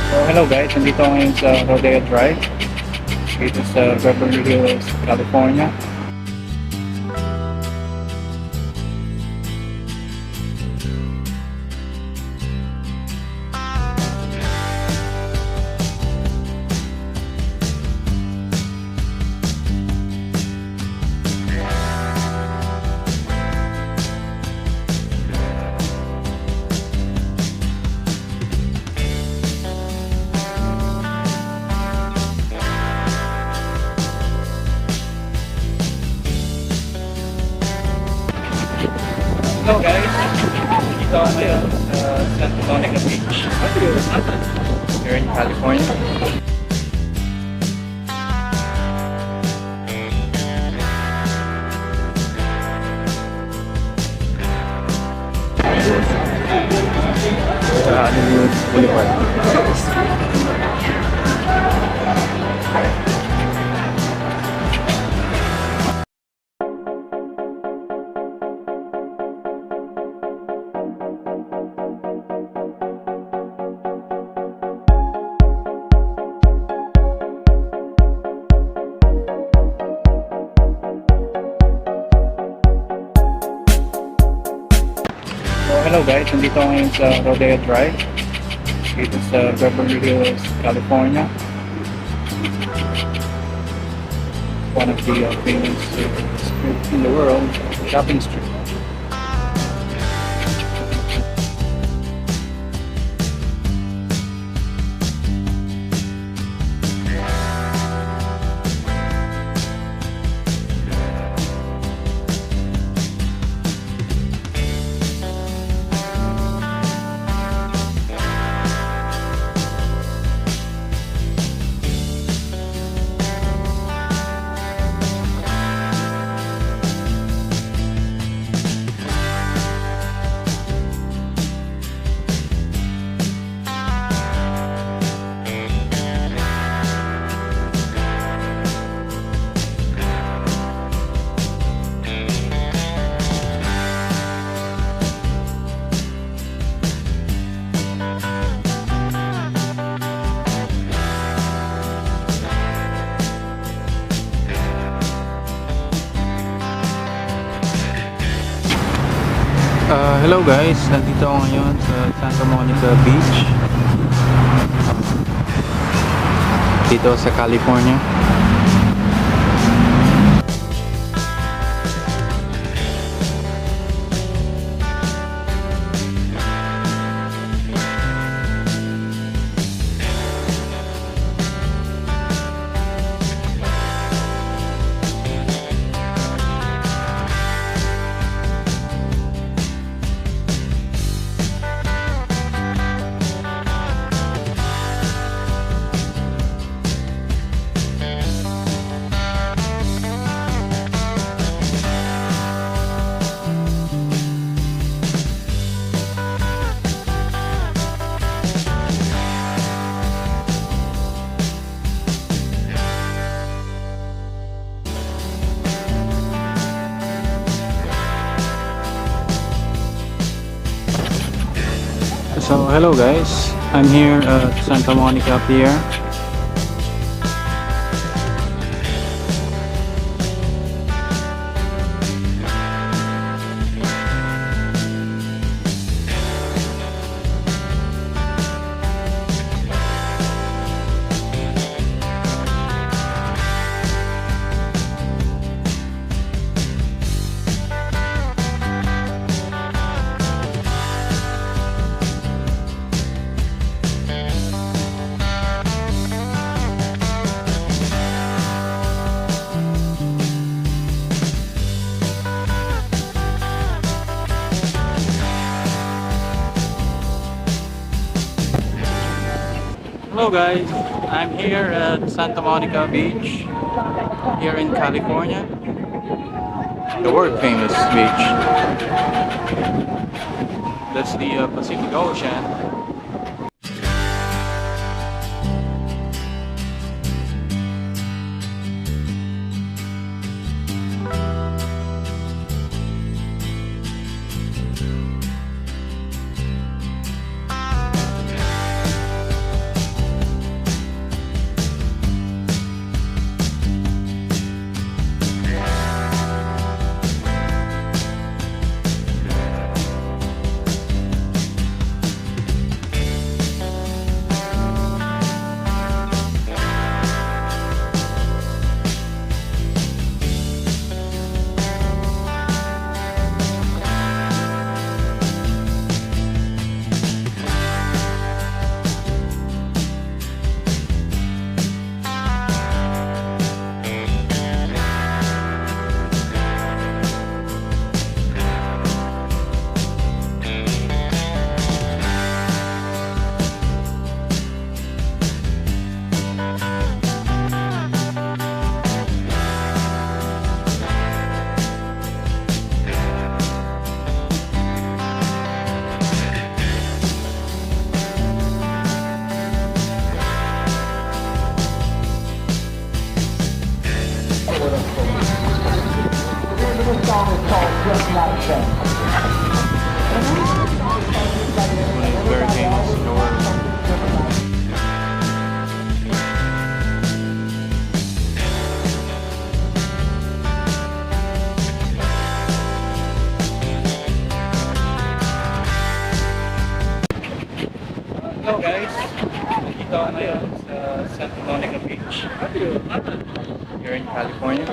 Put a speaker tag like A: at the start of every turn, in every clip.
A: So hello guys, nandito ako ngayon sa Rodeo Drive dito sa Beverly Hills, California. Hello guys, dito ako ngayon sa Santa Monica Beach here in California. Sa Hollywood Boulevard. So hello guys, nandito ako ngayon sa Rodeo Drive dito sa Beverly Hills, California. One of the famous streets in the world, shopping street. Hello guys, nandito ako ngayon sa Santa Monica Beach dito sa California. So hello guys, I'm here at Santa Monica Pier. Hello guys, I'm here at Santa Monica Beach here in California, the world famous beach. That's the Pacific Ocean. Dito ako ngayon sa Santa Monica Beach. Here in California.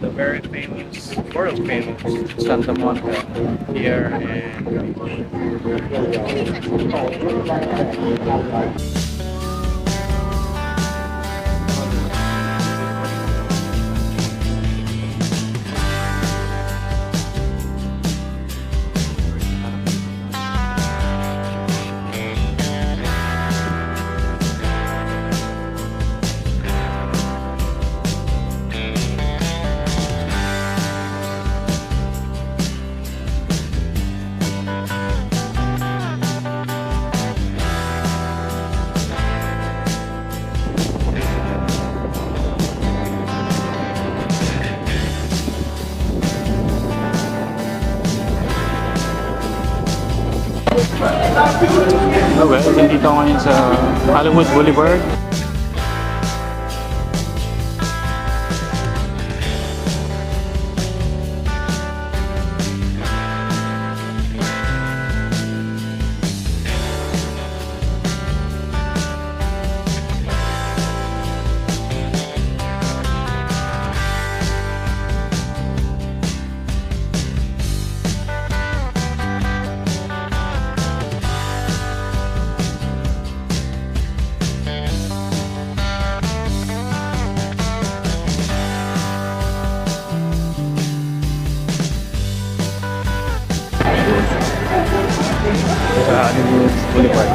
A: The very famous, world famous Santa Monica here in Oh well, nandito ako ngayon sa Hollywood Boulevard. Sa Hollywood Boulevard.